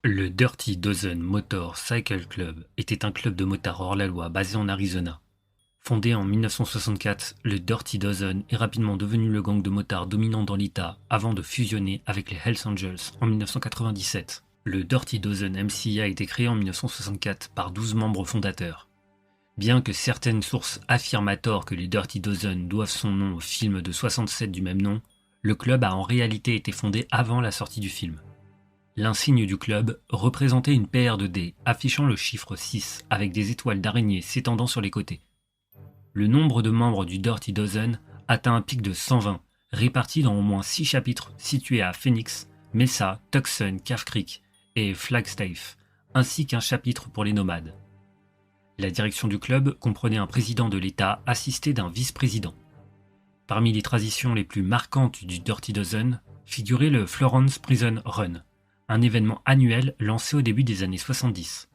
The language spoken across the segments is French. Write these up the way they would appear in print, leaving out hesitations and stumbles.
Le Dirty Dozen Motor Cycle Club était un club de motards hors-la-loi basé en Arizona. Fondé en 1964, le Dirty Dozen est rapidement devenu le gang de motards dominant dans l'État avant de fusionner avec les Hells Angels en 1997. Le Dirty Dozen MC a été créé en 1964 par 12 membres fondateurs. Bien que certaines sources affirment à tort que les Dirty Dozen doivent son nom au film de 67 du même nom, le club a en réalité été fondé avant la sortie du film. L'insigne du club représentait une paire de dés affichant le chiffre 6 avec des étoiles d'araignée s'étendant sur les côtés. Le nombre de membres du Dirty Dozen atteint un pic de 120, répartis dans au moins 6 chapitres situés à Phoenix, Mesa, Tucson, Calf Creek et Flagstaff, ainsi qu'un chapitre pour les nomades. La direction du club comprenait un président de l'État assisté d'un vice-président. Parmi les traditions les plus marquantes du Dirty Dozen figurait le Florence Prison Run, un événement annuel lancé au début des années 70.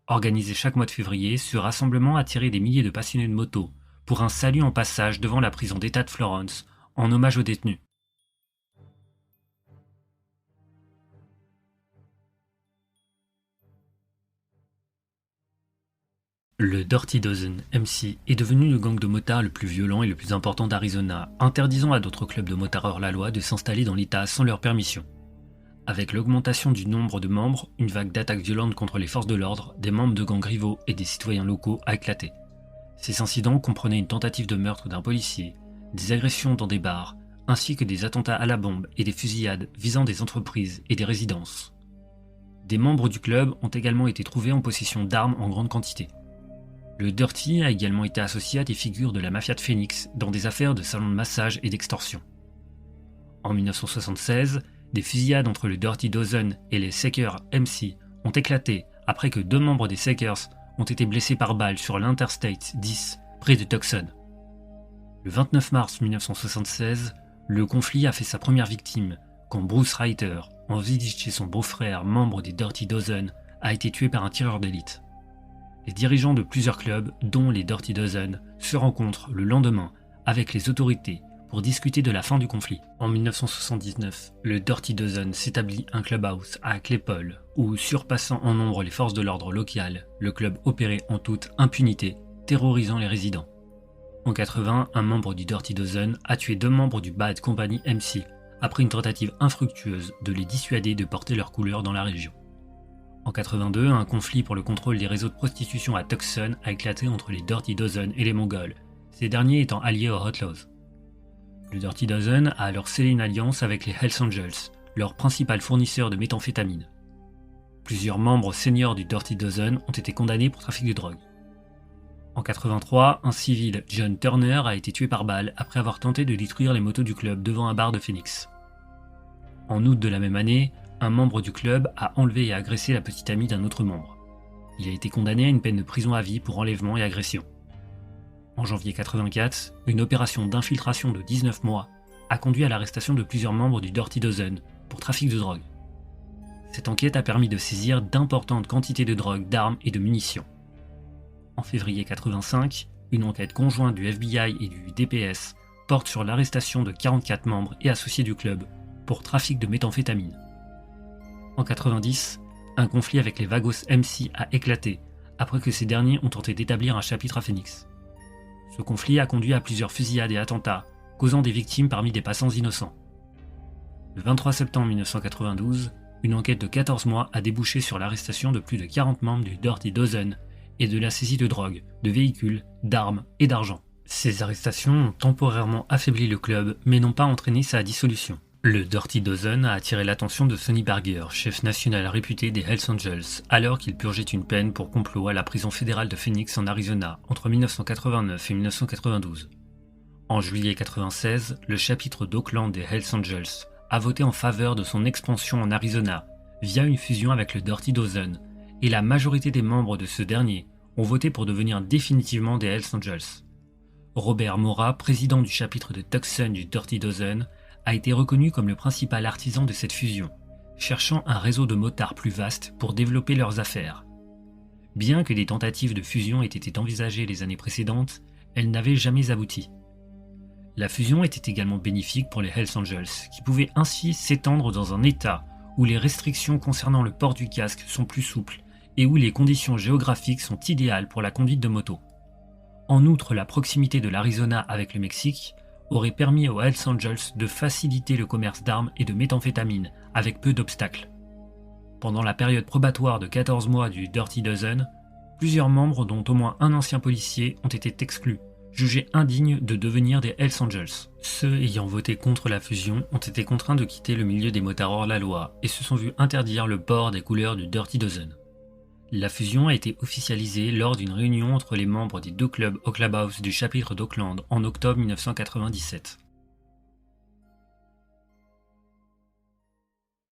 Organisé chaque mois de février, ce rassemblement attirait des milliers de passionnés de moto pour un salut en passage devant la prison d'État de Florence, en hommage aux détenus. Le Dirty Dozen MC est devenu le gang de motards le plus violent et le plus important d'Arizona, interdisant à d'autres clubs de motards hors-la-loi de s'installer dans l'État sans leur permission. Avec l'augmentation du nombre de membres, une vague d'attaques violentes contre les forces de l'ordre, des membres de gangs rivaux et des citoyens locaux a éclaté. Ces incidents comprenaient une tentative de meurtre d'un policier, des agressions dans des bars, ainsi que des attentats à la bombe et des fusillades visant des entreprises et des résidences. Des membres du club ont également été trouvés en possession d'armes en grande quantité. Le Dirty a également été associé à des figures de la mafia de Phoenix dans des affaires de salons de massage et d'extorsion. En 1976, des fusillades entre le Dirty Dozen et les Seekers MC ont éclaté après que 2 membres des Seekers ont été blessés par balle sur l'Interstate 10 près de Tucson. Le 29 mars 1976, le conflit a fait sa première victime quand Bruce Reiter, en visite chez son beau-frère, membre des Dirty Dozen, a été tué par un tireur d'élite. Les dirigeants de plusieurs clubs, dont les Dirty Dozen, se rencontrent le lendemain avec les autorités pour discuter de la fin du conflit. En 1979, le Dirty Dozen s'établit un clubhouse à Claypole, où, surpassant en nombre les forces de l'ordre locales, le club opérait en toute impunité, terrorisant les résidents. En 80, un membre du Dirty Dozen a tué 2 membres du Bad Company MC, après une tentative infructueuse de les dissuader de porter leurs couleurs dans la région. En 82, un conflit pour le contrôle des réseaux de prostitution à Tucson a éclaté entre les Dirty Dozen et les Mongols, ces derniers étant alliés aux Outlaws. Le Dirty Dozen a alors scellé une alliance avec les Hells Angels, leur principal fournisseur de méthamphétamine. Plusieurs membres seniors du Dirty Dozen ont été condamnés pour trafic de drogue. En 83, un civil, John Turner, a été tué par balle après avoir tenté de détruire les motos du club devant un bar de Phoenix. En août de la même année, un membre du club a enlevé et agressé la petite amie d'un autre membre. Il a été condamné à une peine de prison à vie pour enlèvement et agression. En janvier 84, une opération d'infiltration de 19 mois a conduit à l'arrestation de plusieurs membres du Dirty Dozen pour trafic de drogue. Cette enquête a permis de saisir d'importantes quantités de drogue, d'armes et de munitions. En février 85, une enquête conjointe du FBI et du DPS porte sur l'arrestation de 44 membres et associés du club pour trafic de méthamphétamine. En 90, un conflit avec les Vagos MC a éclaté après que ces derniers ont tenté d'établir un chapitre à Phoenix. Ce conflit a conduit à plusieurs fusillades et attentats, causant des victimes parmi des passants innocents. Le 23 septembre 1992, une enquête de 14 mois a débouché sur l'arrestation de plus de 40 membres du Dirty Dozen et de la saisie de drogue, de véhicules, d'armes et d'argent. Ces arrestations ont temporairement affaibli le club, mais n'ont pas entraîné sa dissolution. Le Dirty Dozen a attiré l'attention de Sonny Barger, chef national réputé des Hells Angels, alors qu'il purgeait une peine pour complot à la prison fédérale de Phoenix en Arizona entre 1989 et 1992. En juillet 1996, le chapitre d'Oakland des Hells Angels a voté en faveur de son expansion en Arizona via une fusion avec le Dirty Dozen, et la majorité des membres de ce dernier ont voté pour devenir définitivement des Hells Angels. Robert Mora, président du chapitre de Tucson du Dirty Dozen, a été reconnu comme le principal artisan de cette fusion, cherchant un réseau de motards plus vaste pour développer leurs affaires. Bien que des tentatives de fusion aient été envisagées les années précédentes, elles n'avaient jamais abouti. La fusion était également bénéfique pour les Hells Angels, qui pouvaient ainsi s'étendre dans un État où les restrictions concernant le port du casque sont plus souples et où les conditions géographiques sont idéales pour la conduite de moto. En outre, la proximité de l'Arizona avec le Mexique aurait permis aux Hells Angels de faciliter le commerce d'armes et de méthamphétamine avec peu d'obstacles. Pendant la période probatoire de 14 mois du Dirty Dozen, plusieurs membres, dont au moins un ancien policier, ont été exclus, jugés indignes de devenir des Hells Angels. Ceux ayant voté contre la fusion ont été contraints de quitter le milieu des motards hors-la-loi et se sont vus interdire le port des couleurs du Dirty Dozen. La fusion a été officialisée lors d'une réunion entre les membres des deux clubs au Clubhouse du chapitre d'Oakland en octobre 1997.